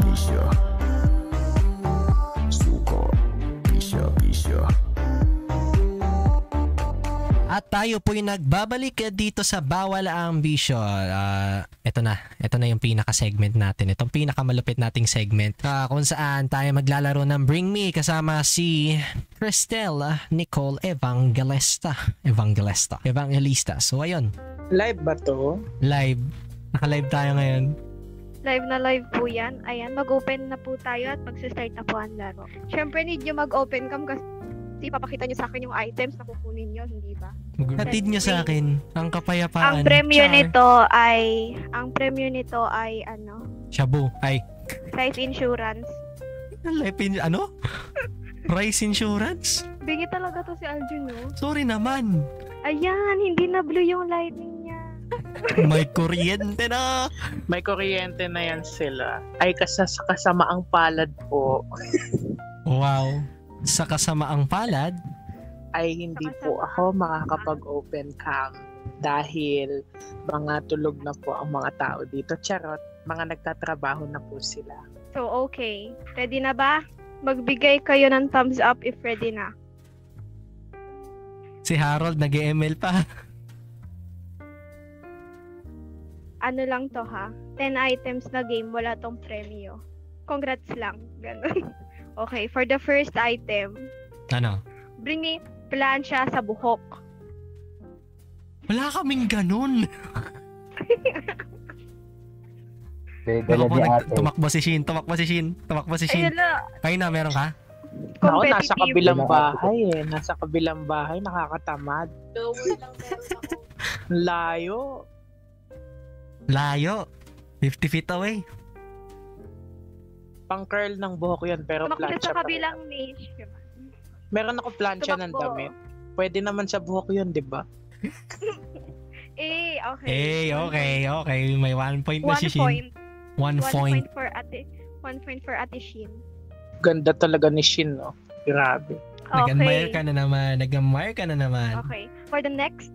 bisyo. Suko, bisyo. At tayo po'y nagbabalik dito sa Bawal ang Bisyo. Ito na yung pinaka-segment natin. Itong pinaka-malupit nating segment kung saan tayo maglalaro ng Bring Me kasama si Cristel Nicole Evangelista. So ayun. Live ba to? Live. Naka-live tayo ngayon. Live na live po yan. Ayan, mag-open na po tayo at mag-start na po ang laro. Siyempre, need nyo mag-open cam kasi ipapakita nyo sa akin yung items na kukunin nyo, hindi ba? Hatid nyo sa akin ang kapayapaan. Ang premyo Char. nito ay ano? Shabu. Ay. Life insurance. Price insurance? Bigay talaga to si Aljun, no? Sorry naman. Ayan, hindi na blue yung lighting niya. May kuryente na. May kuryente na yan sila. Ay kasamaang palad po. Wow. Sa kasamaang palad, Ay hindi po ako makakapag-open cam dahil mga tulog na po ang mga tao dito. Charot, mga nagtatrabaho na po sila. So, okay. Ready na ba? Magbigay kayo ng thumbs up if ready na. si Harold nag-ML pa. Ano lang to ha? 10 items na game, wala tong premyo. Congrats lang. Ganun. Okay, for the first item, Ano? bring me plancha sa buhok. Wala kaming ganun. Dala di ate. Tumakbo si Shin. Ay, hala. Kayo na, meron ka? Ako, nasa Competitive. kabilang bahay eh. Nasa kabilang bahay, nakakatamad. Layo. Layo. 50 feet away. Pang curl ng buhok yun, pero Tumakbo siya plancha sa pa rin. kabilang niche. Meron ako plancha ng Tumakbo. damit. Pwede naman sa buhok yun, di ba? Okay. Okay. May 1 point na 1 si Shin. point. 1 1 point. point for ate. 1 point for ate Shin. Ganda talaga ni Shin, no? Grabe. Nag-admire Okay. ka na naman. Okay. For the next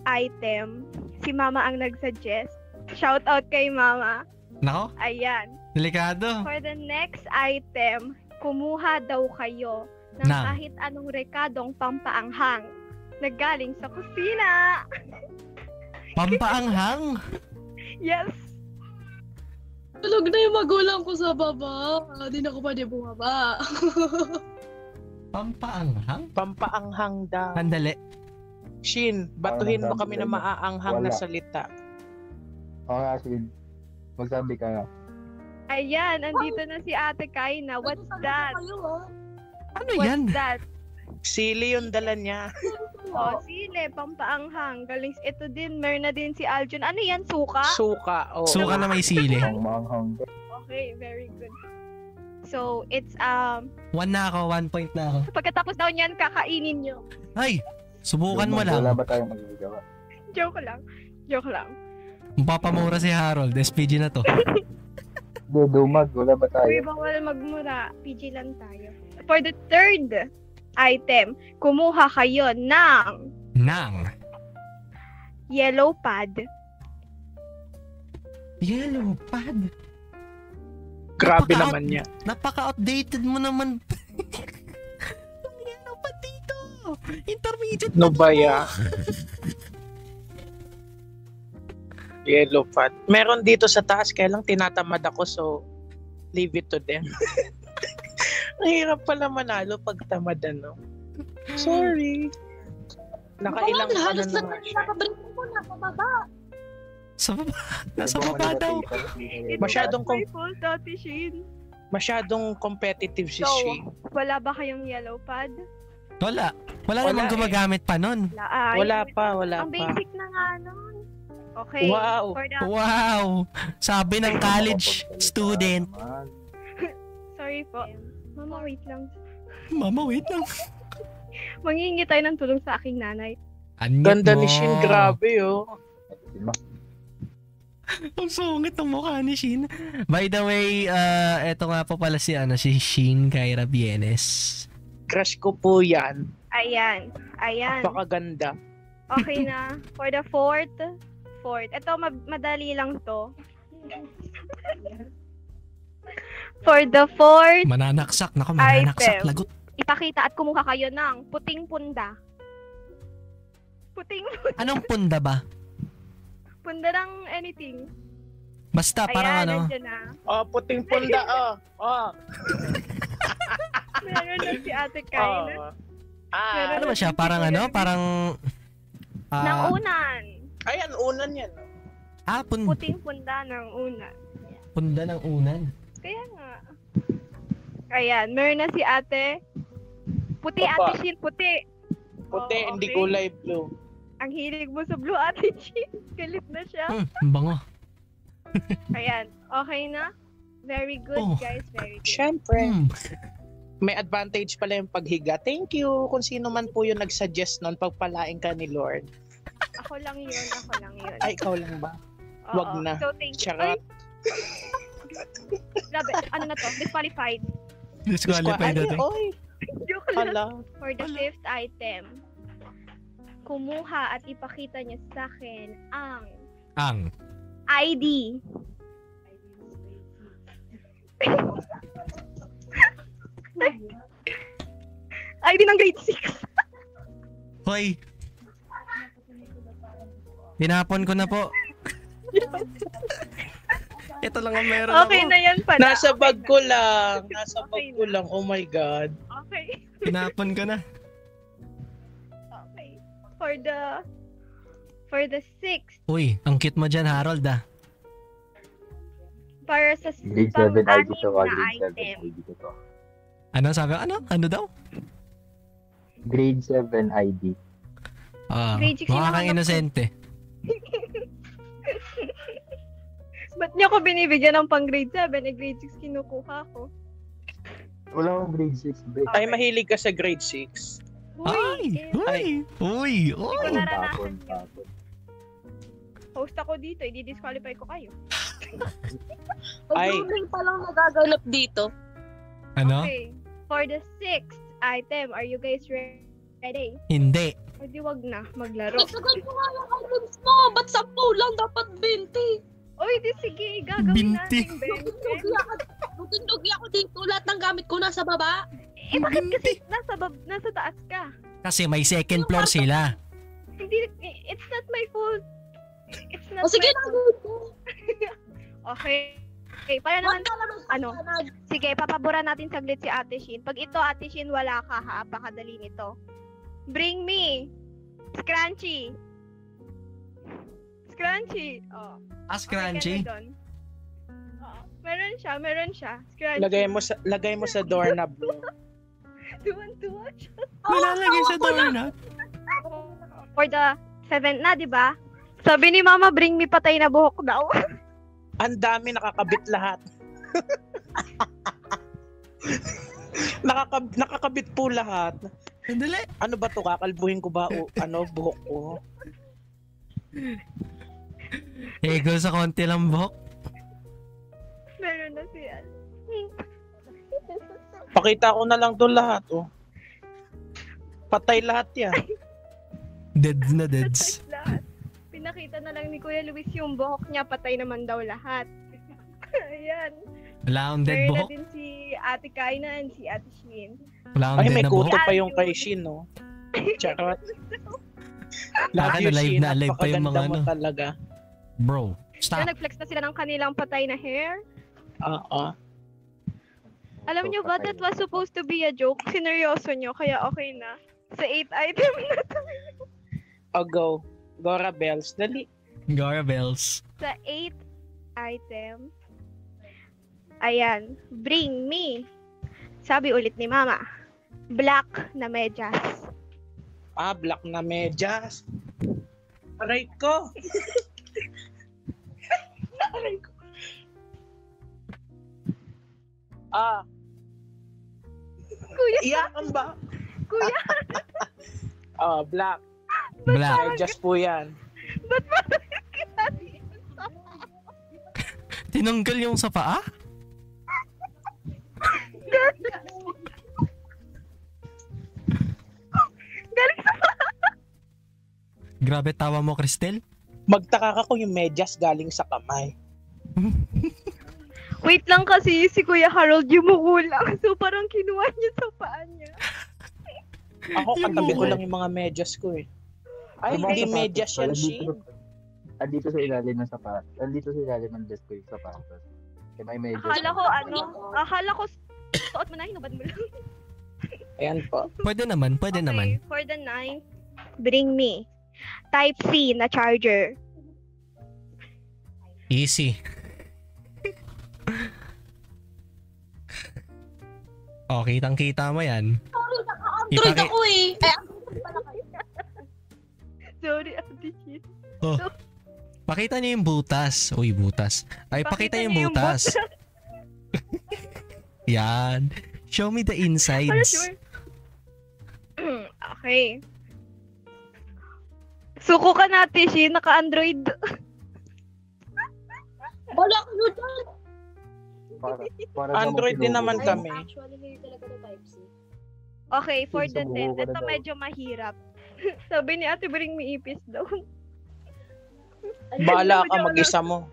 item, si Mama ang nag-suggest. Shout out kay Mama. Nako, Ayan. delikado. For the next item, kumuha daw kayo ng Ng? kahit anong rekadong pampaanghang na galing sa kusina. Pampaanghang. Yes. Tulog na yung magulang ko sa baba. Di na ko pa di bumaba. Pampaanghang? Pampaanghang daw. Sandali. Shin, batuhin mo Parang kami na sabi- maaanghang na wala. salita. Okay, Asin. Magsabi ka na. Ayan, andito na si Ate Kaina. What's that? Ano What's yan? that? Sili yung dala niya. Oh, sile, pampaanghang. Galing, ito din, meron na din si Aljun. Ano yan, suka? Suka. Oh. Suka na may sili. Ang manghang. Okay, very good. So, it's, 1 na ako, 1 point na ako. pagkatapos daw niyan, kakainin nyo. Ay, subukan mo Wala lang. ba tayong magagawa? Joke lang. Mapapamura si Harold. SPG na to. Hindi, dumag. Wala ba tayo? Uy, bawal magmura. PG lang tayo. For the third item, kumuha kayo ng Nang. yellow pad. Yellow pad. Grabe Napaka- naman niya. Napaka-outdated mo naman. Yellow pad dito. Intermediate No pa ba ya? Yellow pad. Meron dito sa taas, kaya lang tinatamad ako, so leave it to them. Ang hirap pala manalo pag tamad, ano. Sorry. Nakailang ano Halos na na nga siya. nakabalik mo na pababa. Sa baba. Nasa baba daw. It's Masyadong not my fault, Ate Shin. Masyadong competitive si So, Shin. wala ba kayong yellow pad? Wala. Wala Wala namang eh. gumagamit pa nun. Wala. Ay, Wala pa. Ang basic na nga nun. Okay. Wow. For the, Wow. Sabi ng college student. sorry po. Mama, wait lang. Mama, wait lang. Manghihingi tayo ng tulong sa aking nanay. Anyat Ganda ni mo. Shin, grabe oh. Ang sungit ng mukha ni Shin. By the way, eto nga po pala si Shin Kyra Bienes. Crush ko po yan. Ayan. Napakaganda. Okay na. For the fourth. Ito, madali lang to. For the fourth, Mananaksak. Nako, mananaksak. Item. Lagot. ipakita at kumuha kayo ng puting punda. Puting Anong punda ba? punda ng anything. Basta, parang Ayan, ano. nandiyan na. Oh, puting punda, oh. Oh. Meron na si Ate Kaina. Oh. Ah, Ano ba siya? Parang ano? Parang... Ng unan. ayan, unan yan. Puting punda ng unan. Punda ng unan. Kaya nga. Ayan, meron na si Ate. Puti, Opa. Ate Shin, puti. Puti, Oh, hindi okay. kulay blue. Ang hilig mo sa blue, Ate Shin. Galit na siya. Ang bango. Ayan, okay na? Very good, Oh. guys. Very good. Siyempre. Hmm. May advantage pala yung paghiga. Thank you kung sino man po yung nag-suggest nun, pagpalain ka ni Lord. Ako lang yun, ako lang yun. Ay, ikaw lang ba? Oo. wag na. So, thank you. Charot. Grabe, ano na to? Disqualified. Disqualified Ay, natin. oy, Joke lang. hala. For the fifth item, kumuha at ipakita niya sa akin ang Ang. ID. ID ng grade 6. Hoy. Tinapon ko na po. Ito lang ang meron Okay ako. na yan pala. Nasa Okay bag na. ko lang. Nasa Okay bag ko na. lang. Oh my God. Okay. Tinapon ko na. Okay. For the sixth, Uy, ang cute mo dyan, Harold ah. para sa Grade 7 ID pang-anim to. na Grade 7 item. ID ko to. Ano sabi? Ano daw? Grade 7 ID. Grade six Mukha yung kang mga- inosente. Ba't niyo ako binibigyan ng pang grade 7? Eh, grade 6 kinukuha ko. Wala akong grade 6, be. Ay, mahilig ka sa grade 6. Ay! eh, Uy! Uy! Ikaw Uy! naranasan Tapon, yun. tapon. Host ako dito, i-disqualify ko kayo. Ay. Pag-grooming pa lang nagaganap dito. Ano? Okay. For the sixth item, are you guys ready? Hindi. O di wag na, maglaro. Nagsagal mo nga yung items mo. Ba't 10 lang? Dapat 20. Oy, di sige, gagawin Binti. natin, Ben. Dugi ako dito. Lahat ng gamit ko nasa baba. Eh, bakit kasi nasa taas ka? Kasi may second floor sila. Hindi, it's not my fault. It's not O sige my na. fault. Okay. Okay, para naman, ano, sige, papabura natin saglit si Ate Shin. Pag ito, Ate Shin, wala ka ha, pakadali nito. Bring me, Scrunchy. Scrunchy. Oh. As Okay ka crunchy. na dun? Oo. Meron siya. Scrunchy. Lagay mo sa doorknob mo. Tuwan-tuwa siya. Nilalagay sa doorknob. For the seventh na, di ba? Sabi ni Mama, bring me patay na buhok daw. Ang dami nakakabit lahat. Nakakabit po lahat. Sandali. Ano ba to? Kakalbuhin ko ba o buhok ko? Ego sa konti lang buhok. Meron na siya. Pakita ko na lang to lahat, oh. Patay lahat yan. Deads na deads. Lahat. Pinakita na lang ni Kuya Luis yung buhok niya, patay naman daw lahat. Ayan. Wala akong dead Meron na buhok. din si Ate Kaina and si Ate Shin. Wala akong Ay, dead may na buhok. kuto pa yung kay Shin, no? Charot. Akin, alive na alive pa yung mga Napakaganda mo ano. talaga. Bro, So, stop. nag-flex na sila ng kanilang patay na hair. Oo. Alam niyo ba, that was supposed to be a joke. Sineryoso niyo, kaya okay na. Sa 8th item na to. Oh, go. Gora Bells. Dali. Gara bells. Sa 8th item, ayan, bring me. Sabi ulit ni Mama, black na medyas. Ah, black na medyas. Aray ko. Aray ko. Ah, Kuya, iyakan ba? kuya, Oh, black. Black. Medyas po yan. ba't parang kinati? Tinanggal yung sa paa? Galing sa Grabe tawa mo, Cristel. Magtaka ka kung yung medyas galing sa kamay. Wait lang kasi si Kuya Harold yumuko lang. So parang kinuha niya sa paa niya. Ako, katabi ko lang yung mga medyas ko eh. Ay, hindi medyas yan, Shin. Andito sa ilalim ng sapatos. Andito sa ilalim ng desk ko yung sapatos. Kaya may medyas. Akala ko suot mo na, hinubad mo lang. Ayan po. Pwede naman. Okay, for the 9th, bring me Type C na charger. Easy. Oh, kitang-kita mo yan. Android ako eh. Sorry, Ate Shin. Oh. Pakita niyo yung butas. Uy, butas. Ay, pakita yung butas. Yan. Show me the Are you insides. sure? Okay. Suko ka na, Ate Shin. Naka-Android. Wala ko dyan. Para Android din naman kami. Actually, hindi talaga na Type C. Okay, for the Subukan 10th, na ito daw. medyo mahirap. Sabi ni Ate, bring me ipis daw. Bahala ka, mag-isa mo.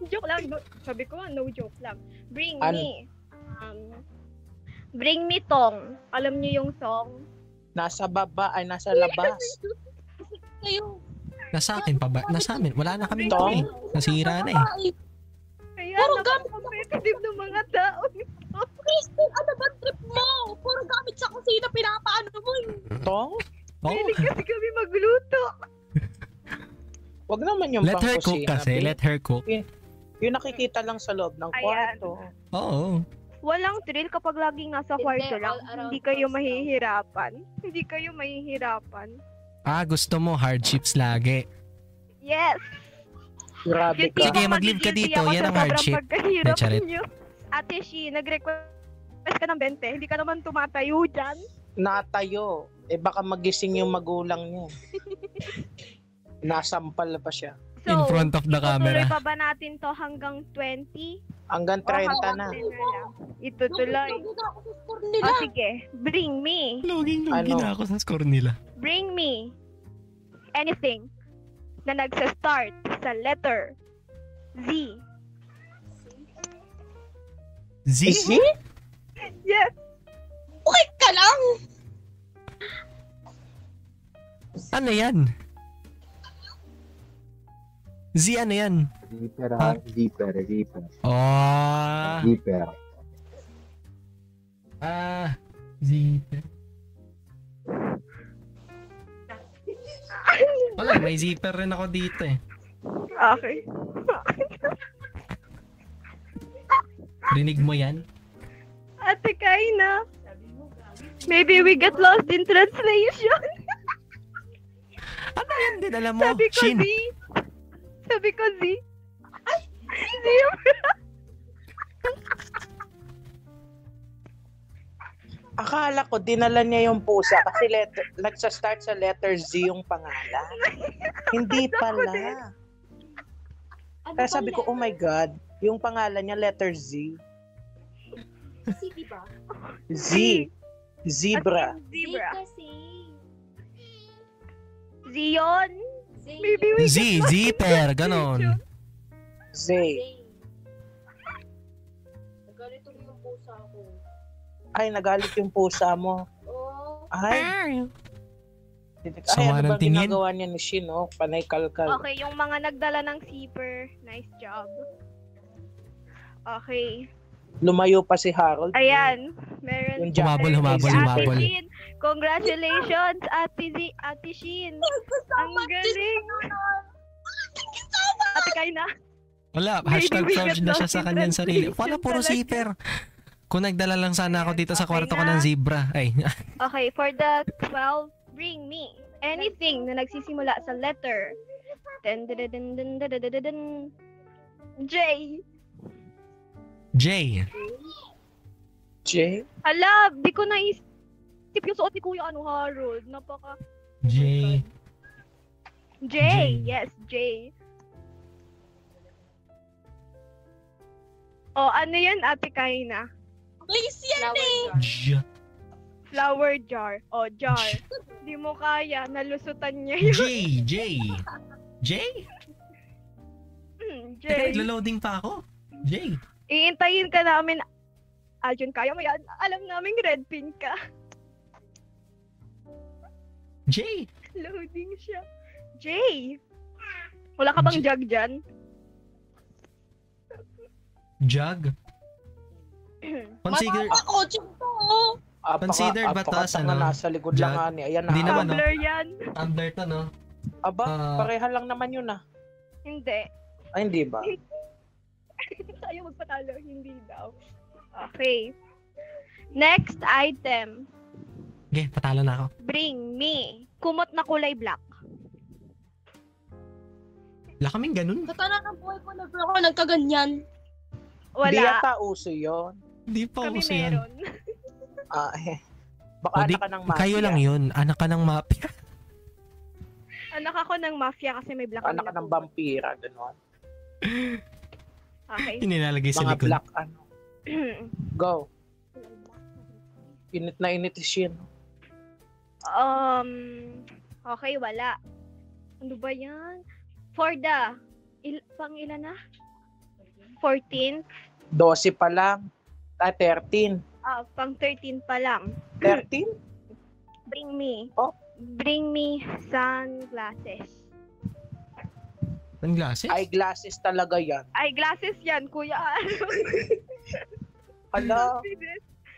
Joke lang. Sabi ko, no joke lang. Bring Ano? me. Bring me tong. Alam niyo yung song? Nasa baba, ay nasa labas. Ngayon. Nasa akin pa ba? Nasa amin. Wala na kami ito Tong? eh. Nasira na eh. Kaya Puro gamit napaka-competitive ng mga tao. Kristen, ano ba trip mo? Puro gamit sa kusina, pinapaano mo eh. Tong? Oh. Pili kasi kami magluto. Wag naman yung Let her cook pangkusina, kasi. babe. Let her cook. Yung nakikita lang sa loob ng Ayan. kwarto. Oo. Walang thrill kapag laging nasa kwarto lang. all around Hindi kayo house lang. mahihirapan. Hindi kayo mahihirapan. Ah, gusto mo hardships lagi. Yes! Grabe Yung ka. Sige, tipong mag-leave ka magigilty dito. ako Yan sa ang sobrang hardship. pagkahirap Charet. niyo. Ate Shi, nag-request ka ng 20. Hindi ka naman tumatayo dyan. Natayo. Eh baka magising yung magulang niya. Nasampal pa siya. So, In front of the itutuloy camera. pa ba natin to hanggang 20? Hanggang O 30 hanggang na. 10 na lang? Itutuloy. Lugod na ako sa score O nila. sige, bring me. Luging-lugi Ano? na ako sa score nila. Bring me anything na nagsa-start sa letter Z. Z? Yes! Wait ka lang. Ano yan? Z ano yan? Zipper ha? Zipper. Oh. Zipper. Z. Wala, may zipper rin ako dito eh. Okay. Rinig mo yan? Ate Kaina. Maybe we get lost in translation. Ano yan din? Alam mo, Sabi ko Shin. Z. Sabi ko Z. Ay! Zebra. Akala ko dinala niya yung pusa kasi nagsa-start sa letter Z yung pangalan. Hindi pala. Kaya sabi ko, oh my God, yung pangalan niya letter Z. C, diba? Z. Zebra. Zebra. kasi. Zion. Maybe we Z, get lost in zipper, translation. ganon. Z. Nagalito mo yung pusa ko. Ay, nagalit yung pusa mo. Oh. Ay, Sama ano ng ba tingin. ginagawa niya ni Shin, oh? Panay kalkal. Okay, yung mga nagdala ng zipper. Nice job. Okay. Lumayo pa si Harold. Ayan. Meron Yung jacket. Humabol, Si humabol. Ate Shin. Congratulations, Ate Shin. Ang galing. Ate Kaina. Wala, Maybe hashtag we proud get na siya lost sa in kanyang sarili. translation Wala, puro talaga. zipper. Kung nagdala lang sana ako dito sa Okay kwarto ko na. ng zebra. Ay, Okay, for the 12, bring me anything na nagsisimula sa letter. Dun, dun, dun, dun, dun, dun, dun, dun, dun. J. J. J. Hala, di ko naisip yung suot ni Kuya Harold. Napaka... J. J. J. Yes, J. Oh, ano yan, Ate Kaina? Please yan eh. J. Flower jar. Oh, jar. Di mo kaya, nalusutan niya yun. J. J. J? J. Teka, naglo-loading pa ako? Jay. Iintayin ka namin. Aljun, kaya mo yan. Alam namin red pin ka. Jay. Loading siya. Jay! Wala ka bang jug dyan? Jug. Consider Kotse ko. Considered ba to as Apakatanga ano? nasa likod Jug? lang nga ni. Ayan na. Hindi naman, no? Tumbler yan. tumbler to, no? Aba, Ah. pareha lang naman yun ah. Hindi. Ay, hindi ba? Tayo magpatalo. Hindi daw. Okay. Next item. Okay, patalo na ako. Bring me. Kumot na kulay black. Wala kaming ganun. Sa tanan ng buhay ko, never ako nagkaganyan. Hindi Wala. yata uso yun. Hindi pa Kami uso yan. meron. Ah, Baka O, di- anak ka ng mafia. Kayo lang yun. Anak ka ng mafia. Anak ako ng mafia kasi may black Anak ka ng vampira, gano'n. Okay. Inilalagay sa Mga likod. black ano. Go. Init na init is yun. Okay, wala. Ano ba yan? For the, pang ilan na? 14? 12 pa lang. 13. Pang 13 pa lang. 13? Bring me. Oh. Bring me sunglasses. Sunglasses? Eyeglasses talaga yan. Eyeglasses yan, kuya. Hala.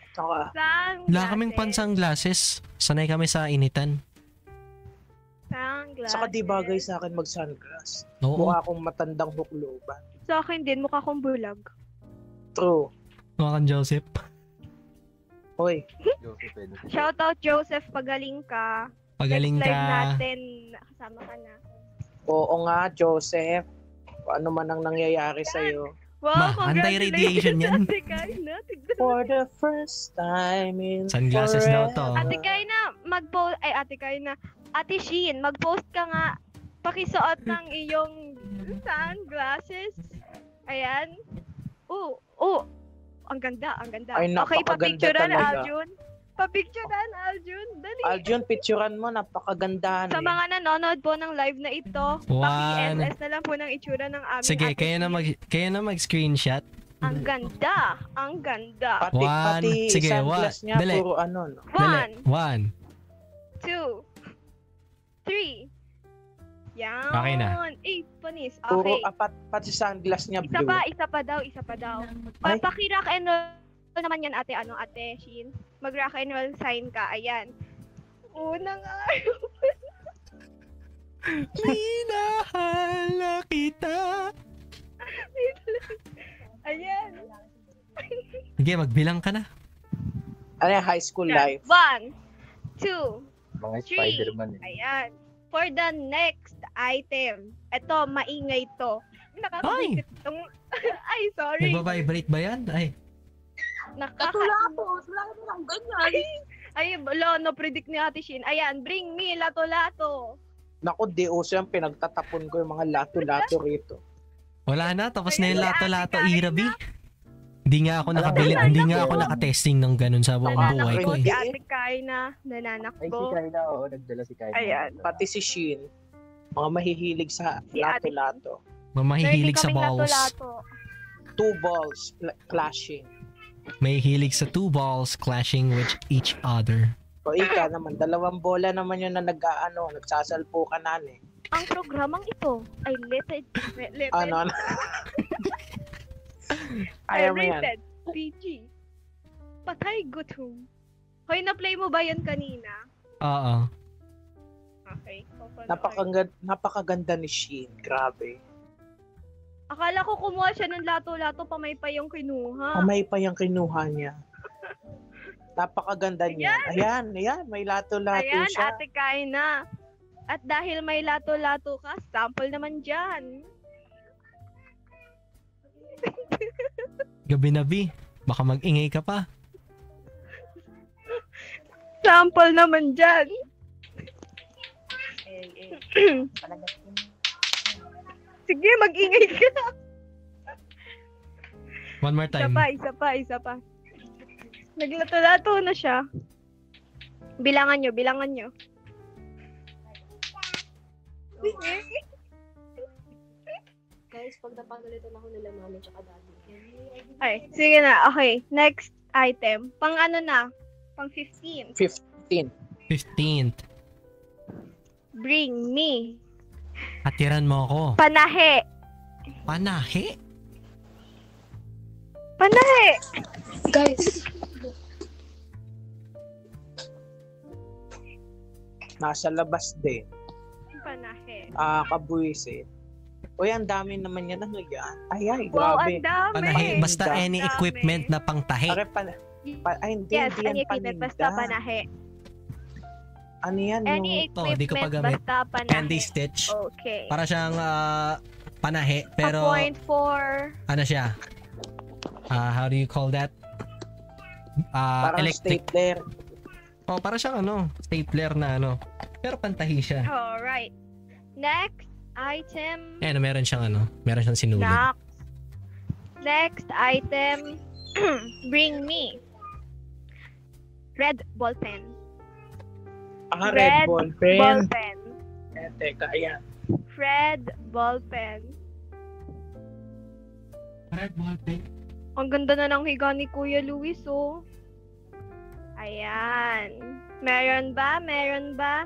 Saka, Sunglasses. Wala kaming pan-sunglasses. Sanay kami sa initan. Sunglasses. saka di bagay sa akin mag-sunglass. Oo. Mukha akong matandang hukloban. Sa akin din, mukha kong bulag. True. Mukha kang Joseph. Hoy, Joseph, pwede. Shoutout Joseph, pagaling ka. Pagaling Next live ka. natin, kasama ka na. oo nga, Joseph. Ano man ang nangyayari sa'yo. Wow, Ma, anti-radiation yan. Ate Kaina. For the first time in Sunglasses daw to. Ate Kaina, mag-post, ay Ate Kaina, Ate Sheen, mag-post ka nga. Pakisuot ng iyong sunglasses. Ayan. Ang ganda, ang ganda. Ay, Okay, napakaganda papicturean, talaga. Aljun. Papicturean, Aljun. Dali. Aljun, picturean mo, napakagandahan Sa eh. mga nanonood po ng live na ito, paki-SS na lang po ng itsura ng aming Sige, Ate kayo na mag-screenshot. Ang ganda, ang ganda. Pati, One. pati Sige, sunglass niya, dali. puro ano, no? Dali. 1, 1. 2, 3. Yan. Okay na. 8 panis. Puro Okay. apat, pati sunglass niya Isa blue. pa, isa pa daw. Ay. Papakirock and roll naman yan, ate, ate Shin. Mag-rock and roll sign ka. Ayan. Unang araw. Minahal kita. Ayan. Sige, magbilang ka na. Ano yan, high school life. 1, 2, Mga Three. Spider-Man eh. ayan. For the next item, ito, maingay to. Nakakabisit tong... Ay, sorry. Nagbabibrate ba yan? Ay, Katulapos, wala ka lang ganyan. Ay, no predict ni Ate Shin. Ayan, bring me lato-lato. Naku, di uso yan, pinagtatapon ko yung mga lato-lato rito. wala na. Tapos na yung Ay, lato-lato, ate, Irabi. Hindi nga ako nakabili, hindi nga ako nakatesting ng ganun sa buong Nananak buhay ko Nananakbo eh. si Ate Kaina. Ay, si Nananakbo. Kaina, oo. Nagdala si Kaina. Ayan. Pati si Shin, mga mahihilig sa Si Ate lato-lato. Mamahihilig Learning sa kaming balls. lato-lato. 2 balls clashing. May hilig sa 2 balls clashing with each other. O ika naman, 2 bola naman yun na nagsasalpukan na eh. Ang programang ito ay rated Ano? Ayaw mo yan. rated PG. Patay gutom. Hoy, na-play mo ba yan kanina? Oo. Okay. Napakaganda ni Shin. Grabe. Akala ko kumuha siya ng lato-lato, pamay pa yung kinuha. Kamay pa yung kinuha niya. Napakaganda niya. Ayan. May lato-lato Ayan, siya. Ate Kaina. At dahil may lato-lato ka, sample naman dyan. Gabi na, B. Baka mag-ingay ka pa. Sample naman dyan. Sige, mag-ingay ka. One more time. Isa pa. Naglato-lato na siya. Bilangan nyo. guys pag napagalitan ako nila mami tsaka daddy. Ay, sige na. Okay, next item. Pang ano na? Pang 15. 15. 15th. Bring me. Atiran mo ako. Panahe. Panahe? Panahe. Guys, Nasa labas din. Panahe. Kabuisit. Uy, ang dami naman yan. Ano yan? Ay, Wow, grabe. ang dami. Panahe. Basta Dami. any equipment na pangtahi. Pare, hindi, Yes, hindi yan any equipment paninda. basta panahe. Ano yan? Any Oh, di ko pa equipment gamit. basta panahe. Candy stitch. Okay. Para siyang panahe. A Pero point for... ano siya? How do you call that? Parang Electric. stapler. Oh, para siyang ano, stapler na ano. Pero pantahi siya. Alright. Next item. Eh, meron siyang ano, meron siyang sinulid. Next item. Bring me. Red ball pen. Red ball pen. Ball pen. Teka, ayan. Red ball pen. Red ball pen. Ang ganda na ng higa ni Kuya Luis, oh. Ayan. Meron ba? Meron ba?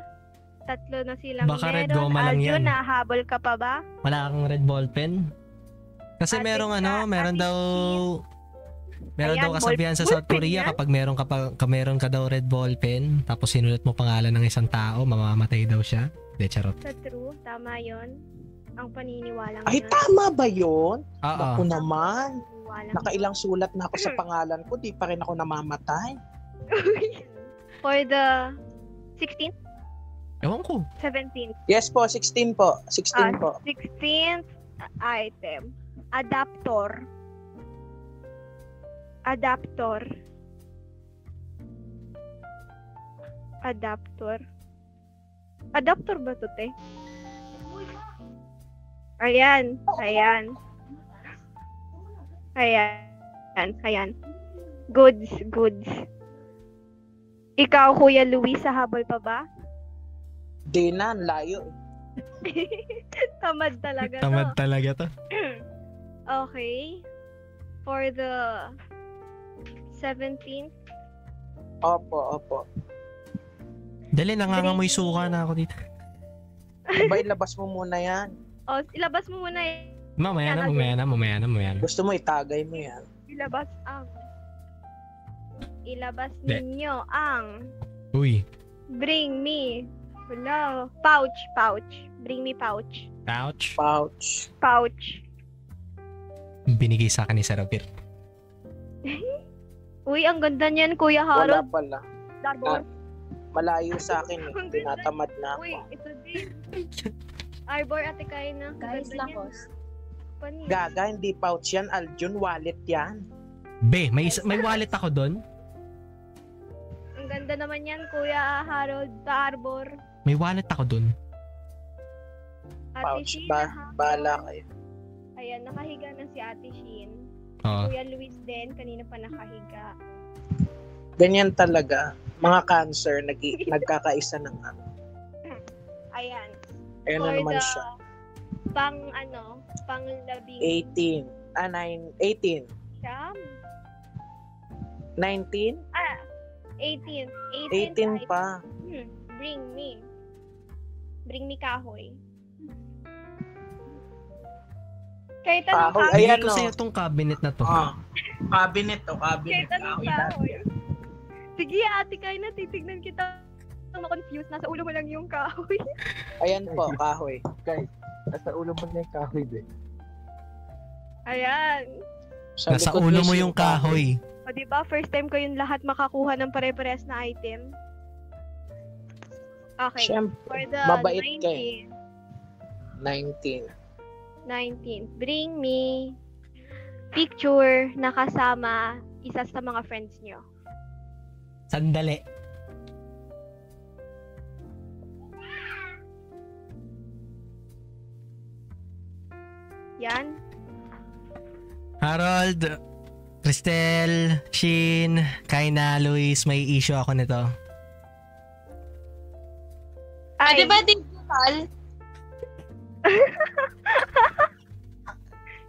Tatlo na silang Baka red meron. goma lang Aljun, yan. nahabol ka pa ba? Wala kang red ball pen? Kasi Ate merong ano, Sa, meron Ate daw meron Ayan, daw kasabihan sa ball South pen Korea yan. kapag meron ka daw red ball pen tapos sinulat mo pangalan ng isang tao, mamamatay daw siya. De charot. Sa true, tama yon. Ang paniniwalang Ay, yun. tama ba yun? Oo. Ako naman. Paniniwalang Nakailang sulat na ako sa pangalan ko, di pa rin ako namamatay. For the 16th, Ewan ko. 17th, Yes po, 16 po. 16 po. 16th item. Adaptor. Adaptor. Adaptor. Adaptor ba to, te? Ayan. Ayan. Ayan. Ayan. Goods. Goods. Ikaw, Kuya Luis, sa habol pa ba? Di na, ang layo. Tamad talaga Tamad to. talaga to. Okay. For the 17th, Opo, opo. Dali, nangangamoy suka na ako dito. Ba, ilabas mo muna yan. ilabas mo muna Mamaya na, Yan, mamaya na, mamaya na, mamaya na. Gusto mo, itagay mo yan. ilabas De. ninyo ang Uy, bring me pouch. Bring me pouch. ouch. Pouch. Binigay sa akin ni Sarapir. Uy, ang ganda niyan, Kuya Wala Harold. pala. Darbor. Malayo sa akin eh. Ang ganda Tinatamad na Uy, ako. ito din. Arbor, ate kayo na. Ang guys, ganda niyan. lakos. Panis. Gaga, hindi pouch yan. Aljun, wallet yan. Be, may wallet ako doon. Ang ganda naman yan, Kuya Harold, sa Arbor. May wallet ako doon. Ate Pouch. Shin, Bahala kayo. ayan, nakahiga na si Ate Shin. Oo. Kuya Luis din, kanina pa nakahiga. Ganyan talaga. Mga cancer, nagkakaisa ng ano. Ayan. Ayun na For naman the siya. pang labing 18. 18. siyam? 19? 18. 18 pa. Bring me. Bring me kahoy. Kahit anong Kahoy, kahoy. ayan, Bigay ko no. sa'yo tong cabinet na to. Cabinet to, Kahit cabinet. anong kahoy. Sige, ate, kayo na. Titignan kita. Ma-confuse. Nasa ulo mo lang yung kahoy. Ayan po, kahoy. Guys, nasa ulo mo na yung kahoy din. Ayan. Sa Nasa likod ulo niya mo si yung kahoy. O, diba? First time ko yung lahat makakuha ng pare-parehas na item. Okay. Siyempre, For the mabait ka 19. 19. Bring me picture na kasama isa sa mga friends nyo. Sandali. Yan. Harold, Cristel, Shin, Kaina, Luis, may issue ako nito. Ay, Di ba digital?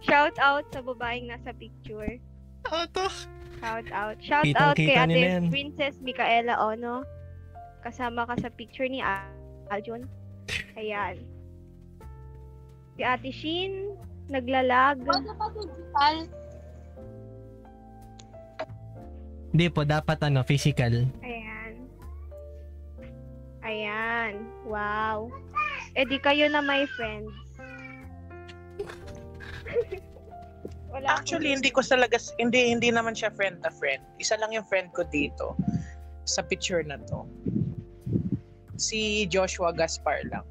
Shout out sa babaeng nasa picture. Auto. Shout out. Shout out kay Kitang-kita nila Ate yan. Princess Micaela Ono. Kasama ka sa picture ni Aljon. Ayan. Si Ate Shin, naglalag. Wag na pa digital. Hindi po, dapat physical. Ayan. Ayan. Wow. Eh di kayo na my friends. Wala Actually, hindi ko talaga, hindi naman siya friend na friend. Isa lang yung friend ko dito sa picture na to. Si Joshua Gaspar lang.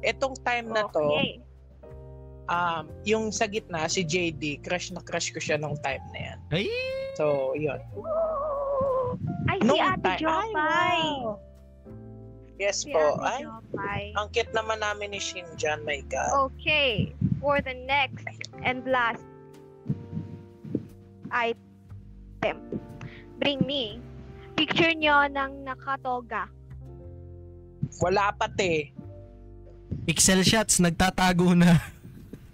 Etong time na to, Okay. yung sa gitna, si JD, crush na crush ko siya nung time na yan. Ay! So, yun. Ay, si Ate Jopay. wow. Yes Si po. Ate Ay, Jopay. ang cute naman namin ni Shinjan, my God. Okay. For the next and last item. Bring me. Picture nyo ng nakatoga. Wala pati. Pixel shots, nagtatago na.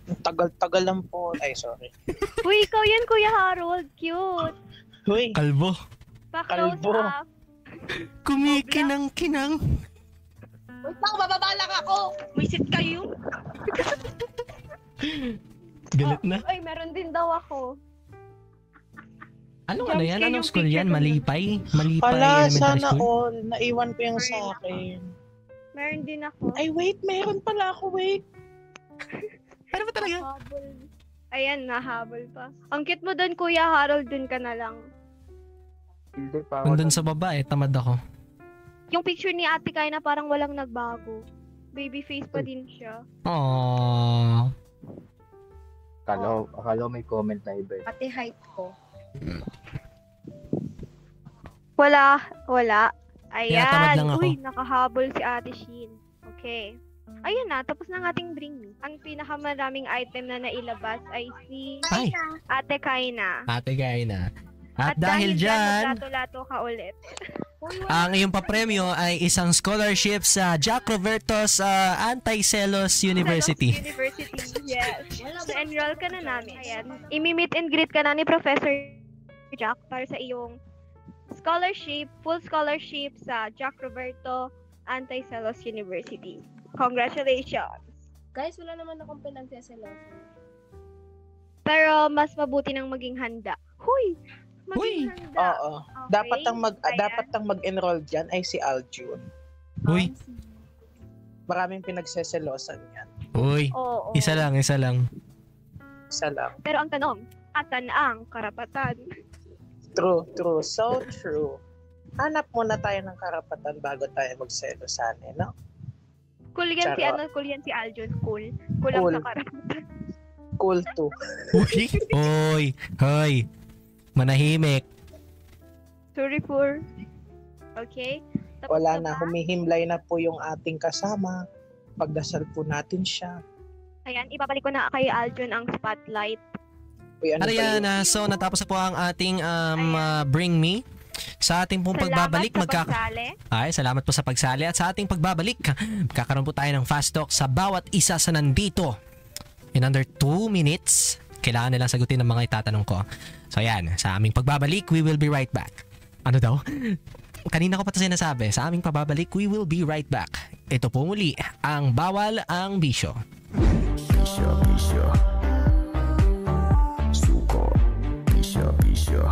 Ang tagal-tagal lang po. Ay, sorry. Uy, ikaw yan, Kuya Harold. Cute. Huy, Kalbo. Pa-close Kalbo. up. Kumikinang-kinang. Wait lang, bababa lang ako. Wisit kayo. Galit na. Uy, meron din daw ako. Ano Jump yan? scare Anong yung school yan? picture ko Malipay? Malipay Hala, Elementary sana School? all. Naiwan ko yung sa akin. Meron din ako. Ay, wait. Meron pala ako. Wait. Ano ba talaga? Habol. Ayan, nahabol pa. Ang cute mo doon, Kuya Harold, dun ka na lang. Hindi pa ako. Nandun sa baba tamad ako. Yung picture ni Ate Kai na parang walang nagbago. Baby face pa din siya. Aww. Akala ko may comment na iba. Pati height ko. Wala. Kaya tamad Ayan. lang ako. Uy, nakahabol si Ate Shin. Okay. Ayun na, tapos na ang ating bring me. Ang pinakamaraming item na nailabas ay si Ay, Ate Kaina. ate gaya na. At dahil dyan, maglato-lato ka ulit. ang iyong papremyo ay isang scholarship sa Jack Roberto's Anti-Celos University. University, yes. So, enroll ka na namin. Ayan. Imi-meet and greet ka na ni Professor Jack para sa iyong scholarship, full scholarship sa Jack Roberto Anti-Celos University. Congratulations! Guys, wala naman akong pinagseselosan. Pero mas mabuti nang maging handa. Huy! Huy! Maging handa. Oo. Okay. Dapat ang mag-enroll dyan ay si Aljun. Uy, Maraming pinagseselosan yan. uy. Oo. Isa lang. Isa lang. Pero ang tanong, asan ang karapatan? True. So true. Hanap muna tayo ng karapatan bago tayo magselosan, no? Cool yan si Charot. cool yan si Aljun. Cool. Kulang Cool. sa karapatan. Cool too. Uy, hoy, hoy. Manahimik. Sorry for. Okay? Tapos Wala na na, ba? humihimlay na po yung ating kasama. Pagdasal po natin siya. Ayan, ibabalik ko na kay Aljun ang spotlight. Uy, ano ba yun? Ariana, so natapos na po ang ating Bring Me. Sa ating pong pagbabalik, Salamat sa pagsali. salamat po sa pagsali. At sa ating pagbabalik, magkakaroon po tayo ng fast talk sa bawat isa sa nandito. In under 2 minutes, kailangan nilang sagutin ang mga itatanong ko. So yan, sa aming pagbabalik, we will be right back. Ano daw? Kanina ko pa ito sinasabi, sa aming pagbabalik, we will be right back. Ito po muli, ang Bawal ang Bisyo. Bisyo, bisyo. Suko. Bisyo, bisyo.